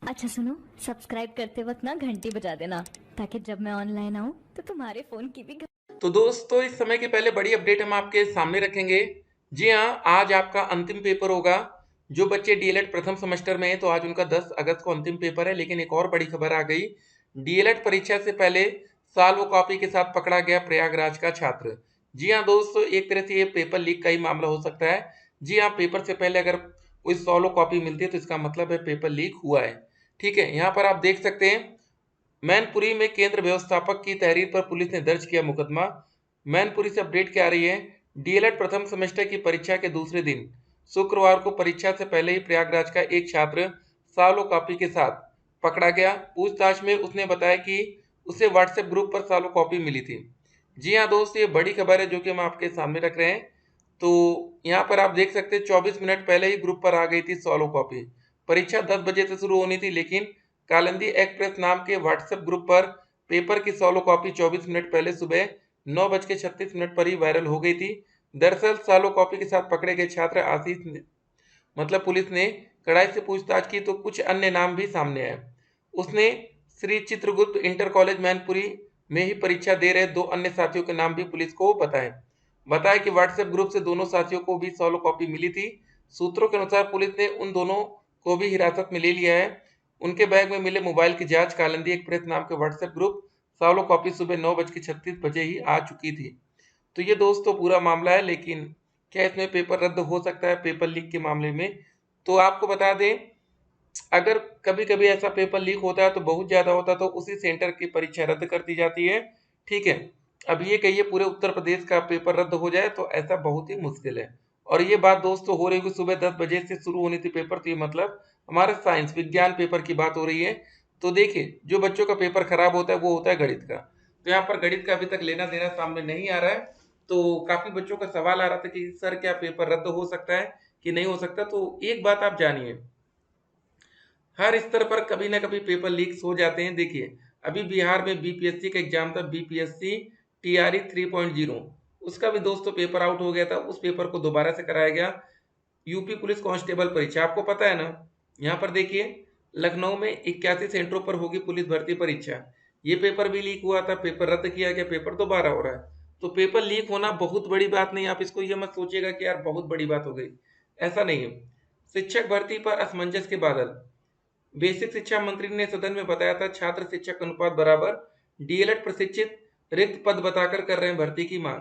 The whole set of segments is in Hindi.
अच्छा सुनो, सब्सक्राइब करते वक्त ना घंटी बजा देना ताकि जब मैं ऑनलाइन आऊँ तो तुम्हारे फोन की भी तो दोस्तों इस समय के पहले बड़ी अपडेट हम आपके सामने रखेंगे। जी हाँ, आज आपका अंतिम पेपर होगा। जो बच्चे डीएलएड प्रथम सेमेस्टर में हैं तो आज उनका 10 अगस्त को अंतिम पेपर है। लेकिन एक और बड़ी खबर आ गई, डीएलएड परीक्षा से पहले साल व कॉपी के साथ पकड़ा गया प्रयागराज का छात्र। जी हाँ दोस्तों, एक तरह से ये पेपर लीक का ही मामला हो सकता है। जी हाँ, पेपर से पहले अगर कोई सॉलो कॉपी मिलती है तो इसका मतलब है पेपर लीक हुआ है। ठीक है, यहाँ पर आप देख सकते हैं मैनपुरी में केंद्र व्यवस्थापक की तहरीर पर पुलिस ने दर्ज किया मुकदमा। मैनपुरी से अपडेट क्या आ रही है, डीएलएड प्रथम सेमेस्टर की परीक्षा के दूसरे दिन शुक्रवार को परीक्षा से पहले ही प्रयागराज का एक छात्र सालो कॉपी के साथ पकड़ा गया। पूछताछ में उसने बताया कि उसे व्हाट्सएप ग्रुप पर सालो कॉपी मिली थी। जी हाँ दोस्त, ये बड़ी खबर है जो कि हम आपके सामने रख रहे हैं। तो यहाँ पर आप देख सकते हैं 24 मिनट पहले ही ग्रुप पर आ गई थी सॉलो कॉपी। परीक्षा 10 बजे से शुरू होनी थी, लेकिन कालिंदी एक्सप्रेस नाम के व्हाट्सएप ग्रुप पर पेपर की सॉलो कॉपी 24 मिनट पहले सुबह 9:36 पर ही वायरल हो गई थी। दरअसल सॉलो कॉपी के साथ पकड़े गए छात्र आशीष मतलब पुलिस ने कड़ाई से पूछताछ की तो कुछ अन्य नाम भी सामने आए। उसने श्री चित्रगुप्त इंटर कॉलेज मैनपुरी में ही परीक्षा दे रहे दो अन्य साथियों के नाम भी पुलिस को बताए। बताया कि व्हाट्सएप ग्रुप से दोनों साथियों को भी सॉलो कॉपी मिली थी। सूत्रों के अनुसार पुलिस ने उन दोनों को भी हिरासत में ले लिया है। उनके बैग में मिले मोबाइल की जांच कालिंदी एक्सप्रेस नाम के व्हाट्सएप ग्रुप सॉलो कॉपी सुबह 9:36 ही आ चुकी थी। तो ये दोस्तों पूरा मामला है। लेकिन क्या इसमें पेपर रद्द हो सकता है पेपर लीक के मामले में? तो आपको बता दें, अगर कभी कभी ऐसा पेपर लीक होता है तो बहुत ज्यादा होता है तो उसी सेंटर की परीक्षा रद्द कर दी जाती है। ठीक है, अब ये कहिए पूरे उत्तर प्रदेश का पेपर रद्द हो जाए तो ऐसा बहुत ही मुश्किल है। और ये बात दोस्तों हो रही है कि सुबह 10 बजे से शुरू होनी थी पेपर, तो ये मतलब हमारे साइंस विज्ञान पेपर की बात हो रही है। तो देखिए, जो बच्चों का पेपर खराब होता है वो होता है गणित का। तो यहाँ पर गणित का अभी तक लेना देना सामने नहीं आ रहा है। तो काफी बच्चों का सवाल आ रहा था कि सर क्या पेपर रद्द हो सकता है कि नहीं हो सकता। तो एक बात आप जानिए, हर स्तर पर कभी ना कभी पेपर लीक्स हो जाते हैं। देखिए, अभी बिहार में बीपीएससी का एग्जाम था, बीपीएससी टीआरई 3.0, उसका भी दोस्तों पेपर आउट हो गया था। उस पेपर को दोबारा से कराया गया। यूपी पुलिस कांस्टेबल परीक्षा आपको पता है ना, यहाँ पर देखिए लखनऊ में 81 सेंटरों पर होगी पुलिस भर्ती परीक्षा। ये पेपर भी लीक हुआ था, पेपर रद्द किया गया, पेपर दोबारा हो रहा है। तो पेपर लीक होना बहुत बड़ी बात नहीं, आप इसको ये मत सोचिएगा कि यार बहुत बड़ी बात हो गई, ऐसा नहीं है। शिक्षक भर्ती पर असमंजस के बादल, बेसिक शिक्षा मंत्री ने सदन में बताया था छात्र शिक्षक अनुपात बराबर, डीएलएड प्रशिक्षित रिक्त पद बताकर कर रहे हैं भर्ती की मांग।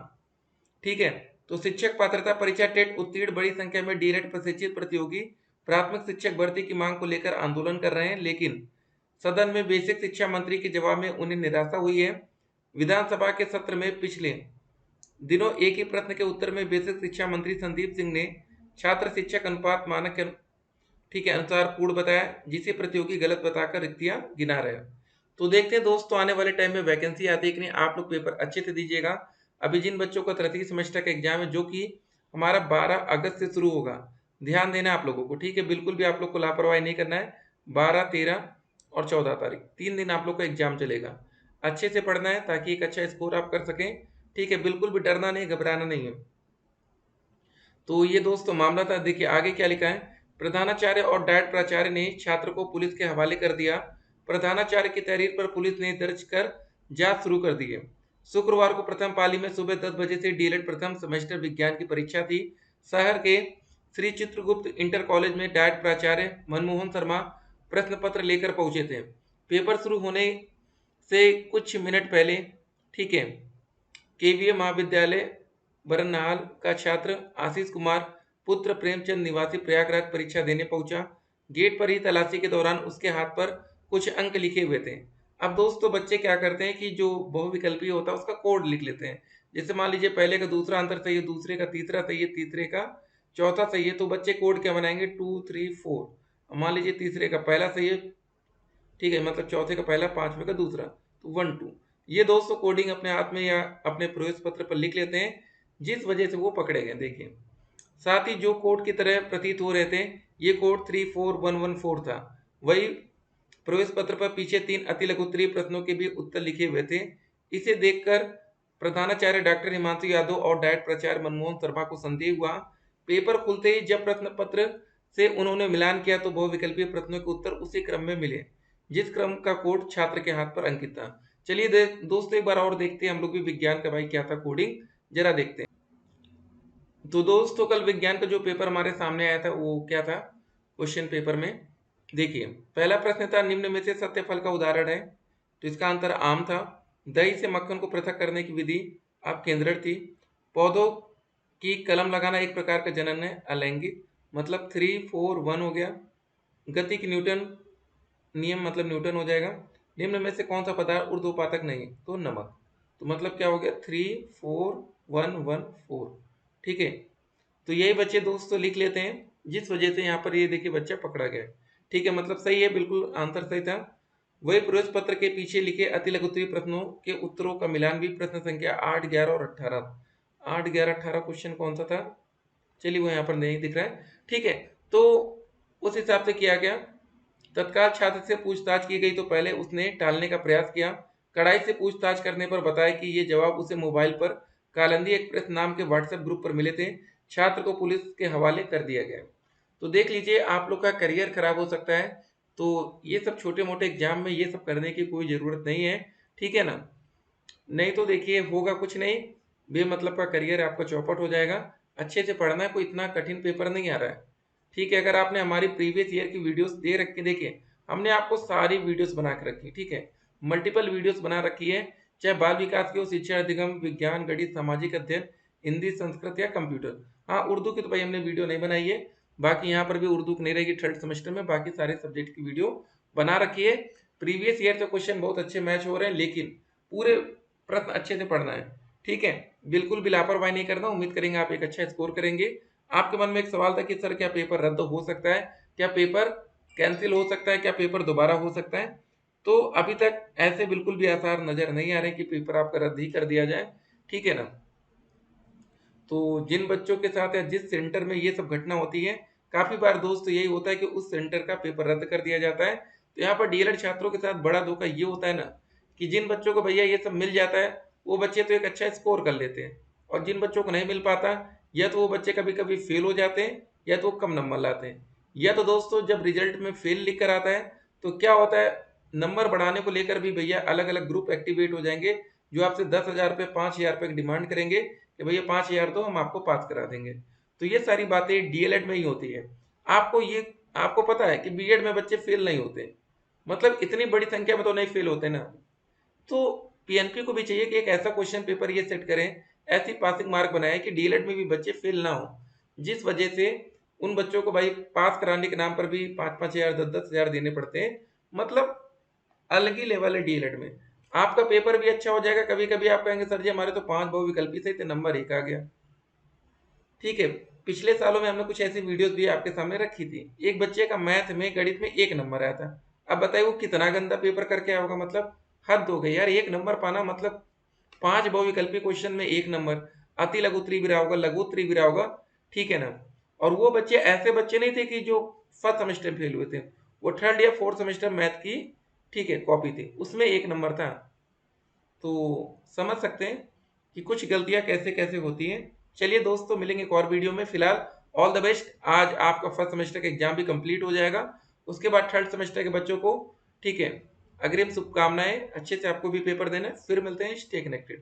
ठीक है, तो शिक्षक पात्रता परीक्षा टेट उत्तीर्ण बड़ी संख्या में डीएलएड प्रशिक्षित प्रतियोगी प्राथमिक शिक्षक भर्ती की मांग को लेकर आंदोलन कर रहे हैं। लेकिन सदन में बेसिक शिक्षा मंत्री के जवाब में उन्हें निराशा हुई है। विधानसभा के सत्र में पिछले दिनों एक ही प्रश्न के उत्तर में बेसिक शिक्षा मंत्री संदीप सिंह ने छात्र शिक्षक अनुपात मानक के ठीक है अनुसार पूर्ण बताया, जिसे प्रतियोगी गलत बताकर रिक्तियां गिना रहे हैं। तो देखते हैं दोस्तों आने वाले टाइम में वैकेंसी आती है कि नहीं। आप लोग पेपर अच्छे से दीजिएगा। अभी जिन बच्चों का तृतीय सेमेस्टर का एग्जाम है जो कि हमारा 12 अगस्त से शुरू होगा, ध्यान देना आप लोगों को। ठीक है, बिल्कुल भी आप लोग को लापरवाही नहीं करना है। 12, 13 और 14 तारीख 3 दिन आप लोग का एग्जाम चलेगा। अच्छे से पढ़ना है ताकि एक अच्छा स्कोर आप कर सकें। ठीक है, बिल्कुल भी डरना नहीं, घबराना नहीं है। तो ये दोस्तों मामला था। देखिए आगे क्या लिखा है, प्रधानाचार्य और डायट प्राचार्य ने छात्र को पुलिस के हवाले कर दिया। प्रधानाचार्य की तहरीर पर पुलिस ने दर्ज कर जांच शुरू कर दी है। शुक्रवार को प्रथम पाली में सुबह 10 बजे से डीएलएड प्रथम सेमेस्टर विज्ञान की परीक्षा थी। शहर के श्री चित्रगुप्त इंटर कॉलेज में डायट प्राचार्य मनमोहन शर्मा प्रश्न पत्र लेकर पहुंचे थे। पेपर शुरू होने से कुछ मिनट पहले, ठीक है, केवीए महाविद्यालय बरनहाल का छात्र आशीष कुमार पुत्र प्रेमचंद निवासी प्रयागराज परीक्षा देने पहुंचा। गेट पर ही तलाशी के दौरान उसके हाथ पर कुछ अंक लिखे हुए थे। अब दोस्तों बच्चे क्या करते हैं कि जो बहुविकल्पी होता है उसका कोड लिख लेते हैं। जैसे मान लीजिए पहले का दूसरा आंसर सही है, दूसरे का तीसरा सही है, तीसरे का चौथा सही है, तो बच्चे कोड क्या बनाएंगे, 2 3 4। मान लीजिए तीसरे का पहला सही है, ठीक है, मतलब चौथे का पहला, पांचवे का दूसरा, तो 1 2। ये दोस्तों कोडिंग अपने हाथ में या अपने प्रवेश पत्र पर लिख लेते हैं, जिस वजह से वो पकड़े गए। देखिए, साथ ही जो कोड की तरह प्रतीत हो रहे थे, ये कोड 34114 था। वही प्रवेश पत्र पर पीछे 3 अतिलघुत्तरीय प्रश्नों के भी उत्तर लिखे हुए थे। इसे देखकर प्रधानाचार्य डॉक्टर हिमांशु यादव और डायट प्राचार्य मनमोहन शर्मा को संदेह हुआ। पेपर खुलते ही जब प्रश्न पत्र से उन्होंने मिलान किया तो बहुविकल्पीय प्रश्नों के उत्तर उसी क्रम में मिले जिस क्रम का कोड छात्र के हाथ पर अंकित था। चलिए दोस्तों एक बार और देखते हैं हम लोग भी विज्ञान का भाई क्या था कोडिंग, जरा देखते हैं। तो दोस्तों कल विज्ञान का जो पेपर हमारे सामने आया था वो क्या था क्वेश्चन पेपर में, देखिए पहला प्रश्न था निम्न में से सत्य फल का उदाहरण है, तो इसका आंसर आम था। दही से मक्खन को पृथक करने की विधि आप केंद्र थी। पौधों की कलम लगाना एक प्रकार का जनन है, अलैंगिक, मतलब 3 4 1 हो गया। गति की न्यूटन नियम मतलब न्यूटन हो जाएगा। निम्न में से कौन सा पदार्थ ऊर्ध्वपातक नहीं, तो नमक, तो मतलब क्या हो गया 3 4 1 1 4। ठीक है, तो यही बच्चे दोस्तों लिख लेते हैं, जिस वजह से यहाँ पर ये देखिए बच्चा पकड़ा गया। ठीक है, मतलब सही है, बिल्कुल आंसर सही था। वही प्रवेश पत्र के पीछे लिखे अति लघु उत्तरीय प्रश्नों के उत्तरों का मिलान भी प्रश्न संख्या 8 11 और 18 8 11 18 क्वेश्चन कौन सा था, चलिए वो यहाँ पर नहीं दिख रहा है। ठीक है, तो उस हिसाब से किया गया। तत्काल छात्र से पूछताछ की गई तो पहले उसने टालने का प्रयास किया। कड़ाई से पूछताछ करने पर बताया कि ये जवाब उसे मोबाइल पर कालंदी एक्सप्रेस नाम के व्हाट्सएप ग्रुप पर मिले थे। छात्र को पुलिस के हवाले कर दिया गया। तो देख लीजिए आप लोग का करियर खराब हो सकता है, तो ये सब छोटे मोटे एग्जाम में ये सब करने की कोई ज़रूरत नहीं है। ठीक है ना, नहीं तो देखिए होगा कुछ नहीं, बेमतलब का करियर आपका चौपट हो जाएगा। अच्छे से पढ़ना है, कोई इतना कठिन पेपर नहीं आ रहा है। ठीक है, अगर आपने हमारी प्रीवियस ईयर की वीडियोस दे रखी, देखिए हमने आपको सारी वीडियोस बना के रखी, ठीक है, मल्टीपल वीडियोस बना रखी है, चाहे बाल विकास की हो, शिक्षा अधिगम, विज्ञान, गणित, सामाजिक अध्ययन, हिंदी, संस्कृत या कंप्यूटर। हाँ, उर्दू की तो भाई हमने वीडियो नहीं बनाई है, बाकी यहाँ पर भी उर्दू की नहीं रहेगी थर्ड सेमेस्टर में, बाकी सारे सब्जेक्ट की वीडियो बना रखी है। प्रीवियस ईयर से क्वेश्चन बहुत अच्छे मैच हो रहे हैं, लेकिन पूरे प्रश्न अच्छे से पढ़ना है। ठीक है, बिल्कुल भी लापरवाही नहीं करना। उम्मीद करेंगे आप एक अच्छा स्कोर करेंगे। आपके मन में एक सवाल था कि सर क्या पेपर रद्द हो सकता है, क्या पेपर कैंसिल हो सकता है, क्या पेपर दोबारा हो सकता है, तो अभी तक ऐसे बिल्कुल भी आसार नजर नहीं आ रहे कि पेपर आपका रद्द ही कर दिया जाए। ठीक है ना, तो जिन बच्चों के साथ या जिस सेंटर में ये सब घटना होती है, काफी बार दोस्त यही होता है कि उस सेंटर का पेपर रद्द कर दिया जाता है। तो यहाँ पर डीएलएड छात्रों के साथ बड़ा धोखा ये होता है ना कि जिन बच्चों को भैया ये सब मिल जाता है वो बच्चे तो एक अच्छा स्कोर कर लेते हैं, और जिन बच्चों को नहीं मिल पाता या तो वो बच्चे कभी कभी फेल हो जाते हैं या तो वो कम नंबर लाते हैं। या तो दोस्तों जब रिजल्ट में फेल लिख कर आता है तो क्या होता है, नंबर बढ़ाने को लेकर भी भैया अलग अलग ग्रुप एक्टिवेट हो जाएंगे जो आपसे 10,000 रुपये 5,000 रुपये की डिमांड करेंगे कि भैया 5,000 दो, हम आपको पास करा देंगे। तो ये सारी बातें डीएलएड में ही होती है। आपको पता है कि बीएड में बच्चे फेल नहीं होते, मतलब इतनी बड़ी संख्या में तो नहीं फेल होते ना। तो पीएनपी को भी चाहिए कि एक ऐसा क्वेश्चन पेपर ये सेट करें, ऐसी पासिंग मार्क बनाए कि डीएलएड में भी बच्चे फेल ना हो, जिस वजह से उन बच्चों को भाई पास कराने के नाम पर भी 5-5 हजार 10-10 हजार देने पड़ते हैं। मतलब अलग ही लेवल है डीएलएड में। आपका पेपर भी अच्छा हो जाएगा, कभी कभी आप कहेंगे सर जी हमारे तो 5 बहुविकल्पी थे तो नंबर 1 आ गया। ठीक है, पिछले सालों में हमने कुछ ऐसी वीडियोस भी आपके सामने रखी थी। एक बच्चे का मैथ में गणित में 1 नंबर आया था। अब बताइए वो कितना गंदा पेपर करके आया होगा, मतलब हद हो गई यार, 1 नंबर पाना मतलब 5 बहुविकल्पी क्वेश्चन में 1 नंबर, अति लघु उत्तरीय भी रहा होगा, लघु उत्तरीय भी रहा होगा। ठीक है ना, और वो बच्चे ऐसे बच्चे नहीं थे कि जो फर्स्ट सेमेस्टर में फेल हुए थे, वो थर्ड या फोर्थ सेमेस्टर मैथ की, ठीक है, कॉपी थी, उसमें 1 नंबर था। तो समझ सकते हैं कि कुछ गलतियां कैसे कैसे होती हैं। चलिए दोस्तों मिलेंगे एक और वीडियो में, फिलहाल ऑल द बेस्ट। आज आपका फर्स्ट सेमेस्टर का एग्जाम भी कंप्लीट हो जाएगा, उसके बाद थर्ड सेमेस्टर के बच्चों को, ठीक है, अग्रिम शुभकामनाएं, अच्छे से आपको भी पेपर देना है। फिर मिलते हैं, स्टे कनेक्टेड।